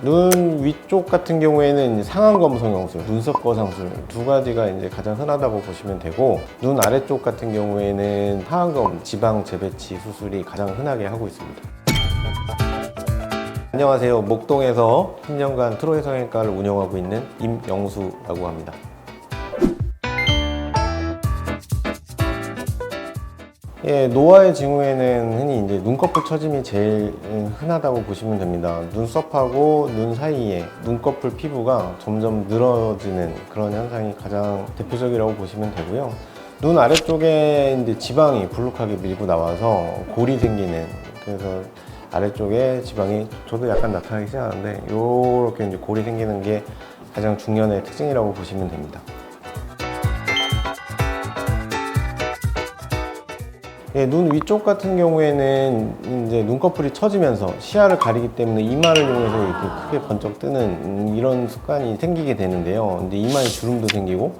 눈 위쪽 같은 경우에는 상안검 성형술, 눈썹 거상술 두 가지가 이제 가장 흔하다고 보시면 되고, 눈 아래쪽 같은 경우에는 하안검 지방 재배치 수술이 가장 흔하게 하고 있습니다. 안녕하세요. 목동에서 10년간 트로이 성형외과를 운영하고 있는 임영수라고 합니다. 노화의 징후에는 흔히 이제 눈꺼풀 처짐이 제일 흔하다고 보시면 됩니다. 눈썹하고 눈 사이에 눈꺼풀 피부가 점점 늘어지는 그런 현상이 가장 대표적이라고 보시면 되고요. 눈 아래쪽에 이제 지방이 불룩하게 밀고 나와서 골이 생기는, 그래서 아래쪽에 지방이 저도 약간 나타나기 시작하는데 이렇게 이제 골이 생기는 게 가장 중년의 특징이라고 보시면 됩니다. 눈 위쪽 같은 경우에는 이제 눈꺼풀이 처지면서 시야를 가리기 때문에 이마를 이용해서 이렇게 크게 번쩍 뜨는 이런 습관이 생기게 되는데요. 근데 이마에 주름도 생기고,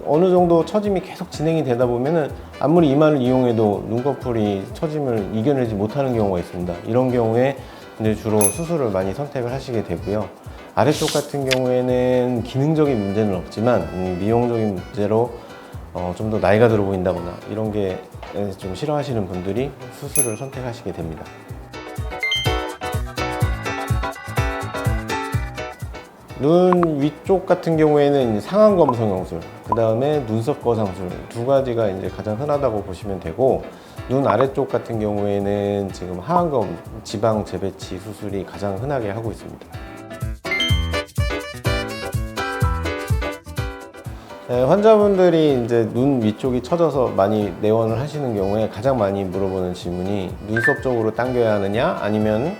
어느 정도 처짐이 계속 진행이 되다 보면은 아무리 이마를 이용해도 눈꺼풀이 처짐을 이겨내지 못하는 경우가 있습니다. 이런 경우에 이제 주로 수술을 많이 선택을 하시게 되고요. 아래쪽 같은 경우에는 기능적인 문제는 없지만 미용적인 문제로 좀 더 나이가 들어 보인다거나 이런 게 좀 싫어하시는 분들이 수술을 선택하시게 됩니다. 눈 위쪽 같은 경우에는 상안검 성형술, 그 다음에 눈썹 거상술 두 가지가 이제 가장 흔하다고 보시면 되고, 눈 아래쪽 같은 경우에는 지금 하안검 지방 재배치 수술이 가장 흔하게 하고 있습니다. 환자분들이 이제 눈 위쪽이 처져서 많이 내원을 하시는 경우에 가장 많이 물어보는 질문이 눈썹 쪽으로 당겨야 하느냐 아니면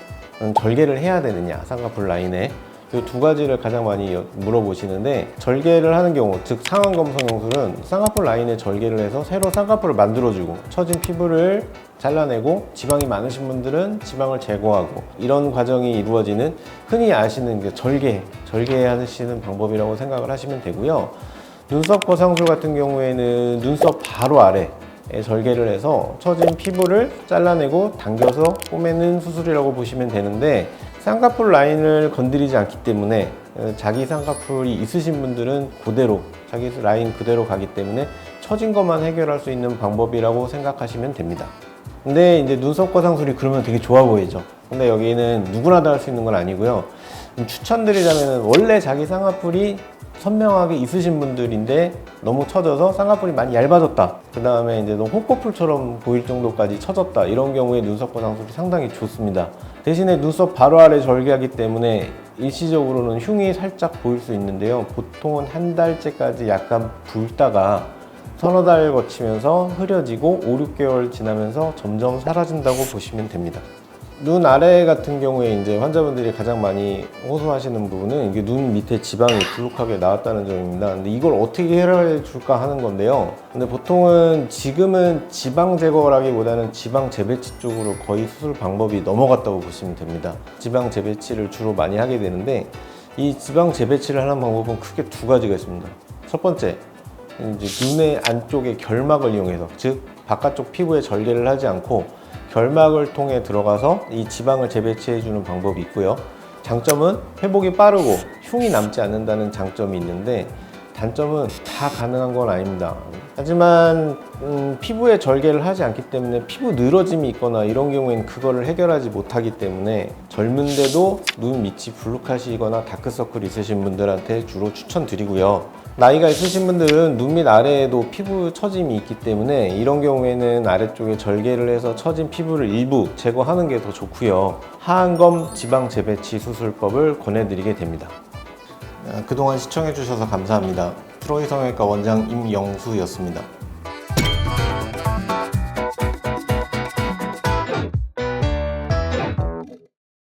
절개를 해야 되느냐, 쌍꺼풀 라인에 이 두 가지를 가장 많이 물어보시는데, 절개를 하는 경우, 즉 상안검 성형술은 쌍꺼풀 라인에 절개를 해서 새로 쌍꺼풀을 만들어주고 처진 피부를 잘라내고, 지방이 많으신 분들은 지방을 제거하고, 이런 과정이 이루어지는 흔히 아시는 절개하시는 방법이라고 생각을 하시면 되고요. 눈썹 거상술 같은 경우에는 눈썹 바로 아래에 절개를 해서 처진 피부를 잘라내고 당겨서 꼬매는 수술이라고 보시면 되는데, 쌍꺼풀 라인을 건드리지 않기 때문에 자기 쌍꺼풀이 있으신 분들은 그대로 자기 라인 그대로 가기 때문에 처진 것만 해결할 수 있는 방법이라고 생각하시면 됩니다. 근데 이제 눈썹 거상술이 그러면 되게 좋아 보이죠. 근데 여기는 누구나 다 할 수 있는 건 아니고요. 추천드리자면 원래 자기 쌍꺼풀이 선명하게 있으신 분들인데 너무 처져서 쌍꺼풀이 많이 얇아졌다, 그 다음에 이제 너무 호꺼풀처럼 보일 정도까지 처졌다, 이런 경우에 눈썹 거상술이 상당히 좋습니다. 대신에 눈썹 바로 아래 절개하기 때문에 일시적으로는 흉이 살짝 보일 수 있는데요. 보통은 한 달째까지 약간 붉다가 서너 달 거치면서 흐려지고 5, 6개월 지나면서 점점 사라진다고 보시면 됩니다. 눈 아래 같은 경우에 이제 환자분들이 가장 많이 호소하시는 부분은 이게 눈 밑에 지방이 불룩하게 나왔다는 점입니다. 근데 이걸 어떻게 해결해 줄까 하는 건데요. 근데 보통은 지금은 지방 제거라기보다는 지방 재배치 쪽으로 거의 수술 방법이 넘어갔다고 보시면 됩니다. 지방 재배치를 주로 많이 하게 되는데, 이 지방 재배치를 하는 방법은 크게 두 가지가 있습니다. 첫 번째, 이제 눈의 안쪽에 결막을 이용해서, 즉 바깥쪽 피부에 절개를 하지 않고 결막을 통해 들어가서 이 지방을 재배치해 주는 방법이 있고요. 장점은 회복이 빠르고 흉이 남지 않는다는 장점이 있는데, 단점은 다 가능한 건 아닙니다. 하지만 피부에 절개를 하지 않기 때문에 피부 늘어짐이 있거나 이런 경우에는 그거를 해결하지 못하기 때문에 젊은데도 눈 밑이 불룩하시거나 다크서클 있으신 분들한테 주로 추천드리고요. 나이가 있으신 분들은 눈 밑 아래에도 피부 처짐이 있기 때문에 이런 경우에는 아래쪽에 절개를 해서 처진 피부를 일부 제거하는 게 더 좋고요. 하안검 지방 재배치 수술법을 권해드리게 됩니다. 그동안 시청해주셔서 감사합니다. 트로이 성형외과 원장 임영수였습니다.